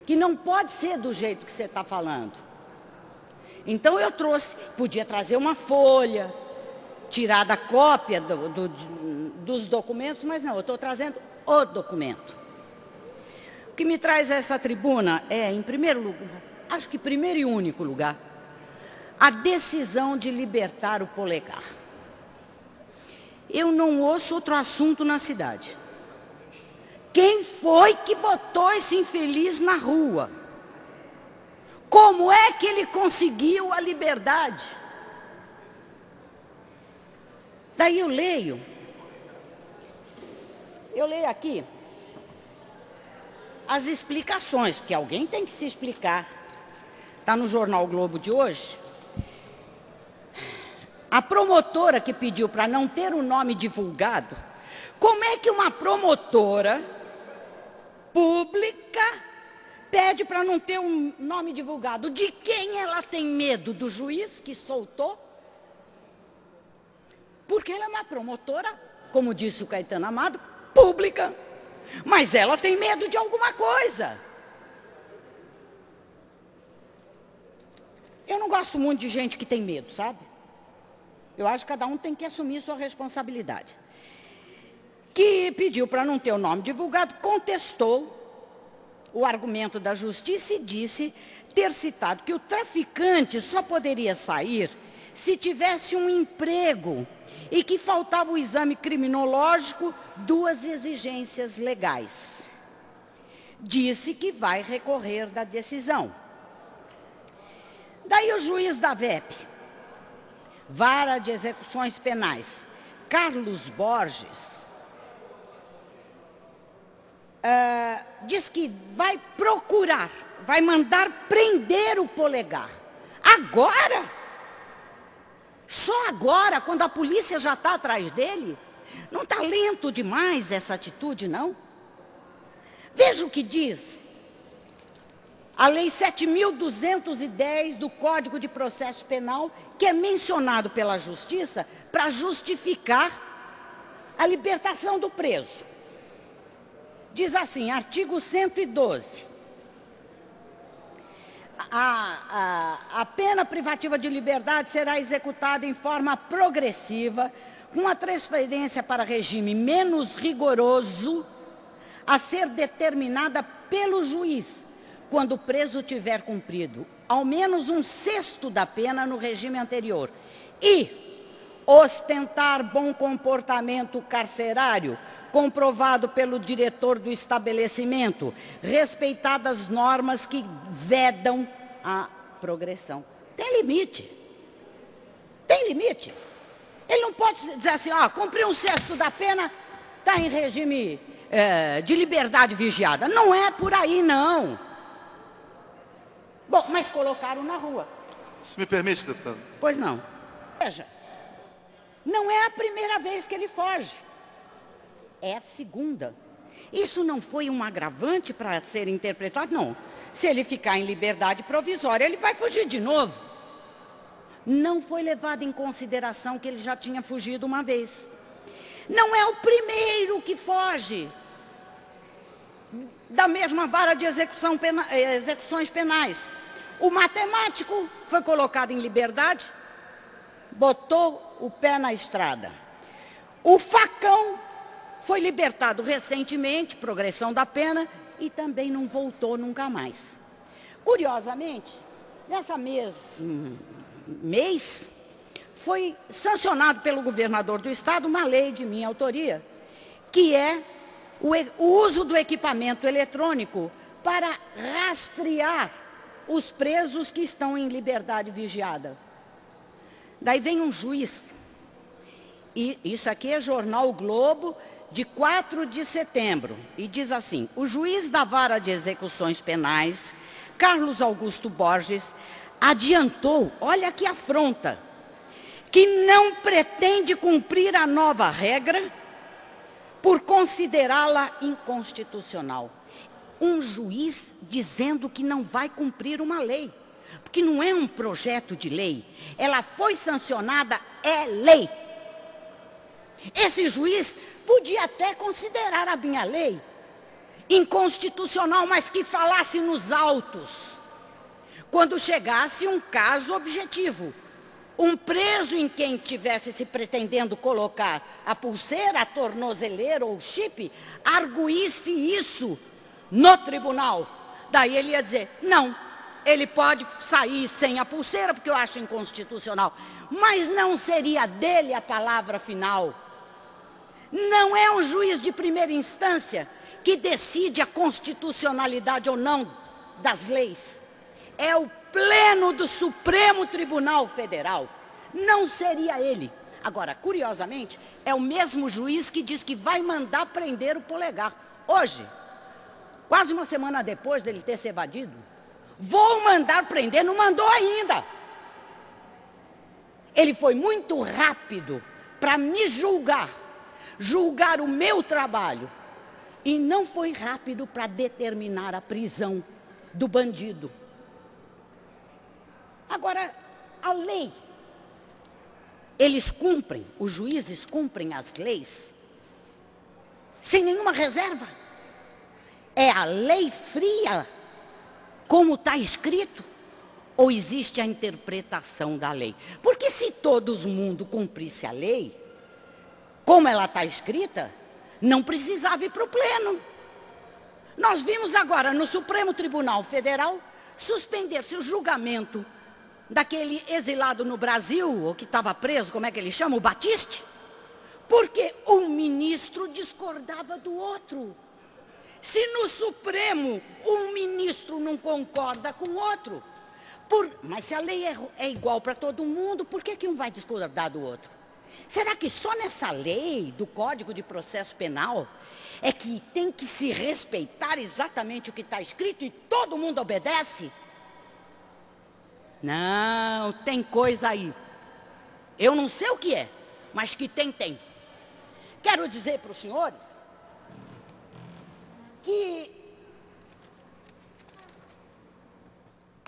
que não pode ser do jeito que você está falando. Então eu trouxe, podia trazer uma folha, tirar da cópia dos documentos, mas não, eu estou trazendo o documento. O que me traz a essa tribuna é, em primeiro lugar, acho que primeiro e único lugar, a decisão de libertar o polegar. Eu não ouço outro assunto na cidade. Quem foi que botou esse infeliz na rua? Como é que ele conseguiu a liberdade? Daí eu leio aqui as explicações, porque alguém tem que se explicar. Está no jornal o Globo de hoje. A promotora que pediu para não ter o nome divulgado, como é que uma promotora pública pede para não ter um nome divulgado? De quem ela tem medo? Do juiz que soltou? Porque ela é uma promotora, como disse o Caetano Amado, pública. Mas ela tem medo de alguma coisa. Eu não gosto muito de gente que tem medo, sabe? Eu acho que cada um tem que assumir sua responsabilidade. Que pediu para não ter o nome divulgado, contestou o argumento da justiça e disse ter citado que o traficante só poderia sair se tivesse um emprego e que faltava o exame criminológico, duas exigências legais. Disse que vai recorrer da decisão. Daí o juiz da VEP, Vara de Execuções Penais, Carlos Borges, diz que vai procurar, vai mandar prender o polegar. Agora? Só agora, quando a polícia já está atrás dele? Não está lento demais essa atitude, não? Veja o que diz a Lei 7.210 do Código de Processo Penal, que é mencionado pela Justiça para justificar a libertação do preso. Diz assim, artigo 112. A pena privativa de liberdade será executada em forma progressiva, com a transferência para regime menos rigoroso a ser determinada pelo juiz, quando o preso tiver cumprido ao menos 1/6 da pena no regime anterior e ostentar bom comportamento carcerário, comprovado pelo diretor do estabelecimento, respeitadas normas que vedam a progressão. Tem limite. Tem limite. Ele não pode dizer assim, cumpriu 1/6 da pena, está em regime de liberdade vigiada. Não é por aí, não. Bom, mas colocaram na rua. Se me permite, deputado. Pois não. Veja, não é a primeira vez que ele foge. É a segunda. Isso não foi um agravante para ser interpretado? Não. Se ele ficar em liberdade provisória, ele vai fugir de novo. Não foi levado em consideração que ele já tinha fugido uma vez. Não é o primeiro que foge da mesma vara de execuções penais. O matemático foi colocado em liberdade, botou o pé na estrada. O facão foi libertado recentemente, progressão da pena, e também não voltou nunca mais. Curiosamente, nessa mês, foi sancionado pelo governador do estado uma lei de minha autoria, que é o uso do equipamento eletrônico para rastrear os presos que estão em liberdade vigiada. Daí vem um juiz, e isso aqui é jornal o Globo, de 4 de setembro, e diz assim, o juiz da Vara de Execuções Penais, Carlos Augusto Borges, adiantou, olha que afronta, que não pretende cumprir a nova regra por considerá-la inconstitucional. Um juiz dizendo que não vai cumprir uma lei, porque não é um projeto de lei, ela foi sancionada, é lei. Esse juiz podia até considerar a minha lei inconstitucional, mas que falasse nos autos. Quando chegasse um caso objetivo, um preso em quem tivesse se pretendendo colocar a pulseira, a tornozeleira ou o chip, arguísse isso no tribunal. Daí ele ia dizer, não, ele pode sair sem a pulseira, porque eu acho inconstitucional. Mas não seria dele a palavra final. Não é um juiz de primeira instância que decide a constitucionalidade ou não das leis. É o Pleno do Supremo Tribunal Federal. Não seria ele. Agora, curiosamente, é o mesmo juiz que diz que vai mandar prender o Polegar. Hoje, quase uma semana depois dele ter se evadido, vou mandar prender, não mandou ainda. Ele foi muito rápido para me julgar o meu trabalho, e não foi rápido para determinar a prisão do bandido. Agora, a lei, eles cumprem, os juízes cumprem as leis sem nenhuma reserva. É a lei fria, como está escrito, ou existe a interpretação da lei? Porque se todo mundo cumprisse a lei, como ela está escrita, não precisava ir para o pleno. Nós vimos agora no Supremo Tribunal Federal suspender-se o julgamento daquele exilado no Brasil, ou que estava preso, como é que ele chama, o Batiste, porque um ministro discordava do outro. Se no Supremo um ministro não concorda com o outro, mas se a lei é igual para todo mundo, por que um vai discordar do outro? Será que só nessa lei do Código de Processo Penal é que tem que se respeitar exatamente o que está escrito e todo mundo obedece? Não, tem coisa aí. Eu não sei o que é, mas que tem. Quero dizer para os senhores que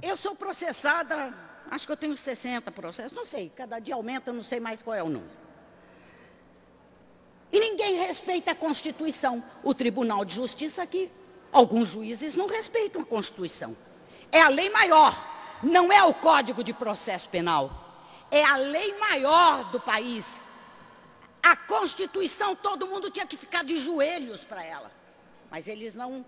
eu sou processada, acho que eu tenho 60 processos, não sei, cada dia aumenta, não sei mais qual é o número. E ninguém respeita a Constituição. O Tribunal de Justiça aqui, alguns juízes não respeitam a Constituição. É a lei maior. Não é o Código de Processo Penal, é a lei maior do país. A Constituição, todo mundo tinha que ficar de joelhos para ela, mas eles não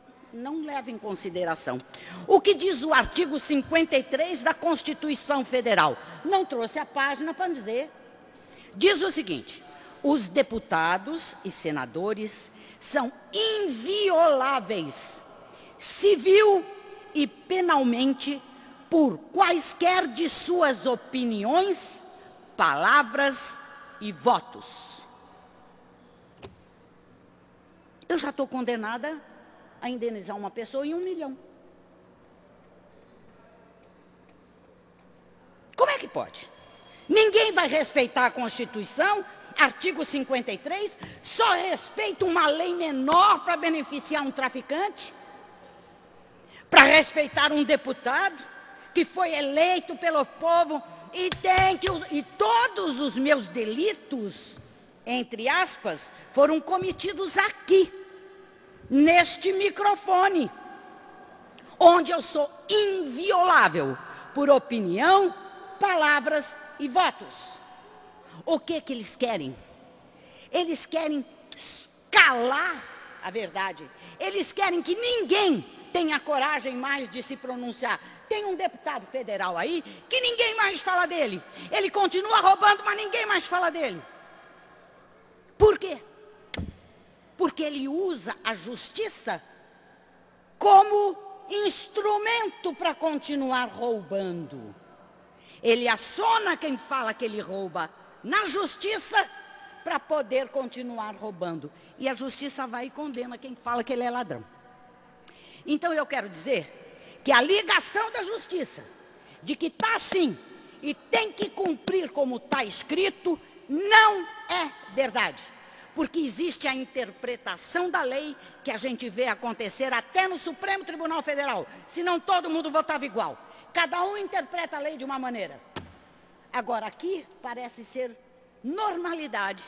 levam em consideração. O que diz o artigo 53 da Constituição Federal? Não trouxe a página para dizer. Diz o seguinte, os deputados e senadores são invioláveis, civil e penalmente, por quaisquer de suas opiniões, palavras e votos. Eu já estou condenada a indenizar uma pessoa em 1 milhão. Como é que pode? Ninguém vai respeitar a Constituição, artigo 53, só respeita uma lei menor para beneficiar um traficante, para respeitar um deputado que foi eleito pelo povo e todos os meus delitos, entre aspas, foram cometidos aqui, neste microfone, onde eu sou inviolável por opinião, palavras e votos. O que eles querem? Eles querem calar a verdade. Eles querem que ninguém tenha coragem mais de se pronunciar. Tem um deputado federal aí que ninguém mais fala dele. Ele continua roubando, mas ninguém mais fala dele. Por quê? Porque ele usa a justiça como instrumento para continuar roubando. Ele aciona quem fala que ele rouba na justiça para poder continuar roubando. E a justiça vai e condena quem fala que ele é ladrão. Então eu quero dizer que a ligação da justiça, de que está assim e tem que cumprir como está escrito, não é verdade. Porque existe a interpretação da lei que a gente vê acontecer até no Supremo Tribunal Federal. Senão todo mundo votava igual. Cada um interpreta a lei de uma maneira. Agora aqui parece ser normalidade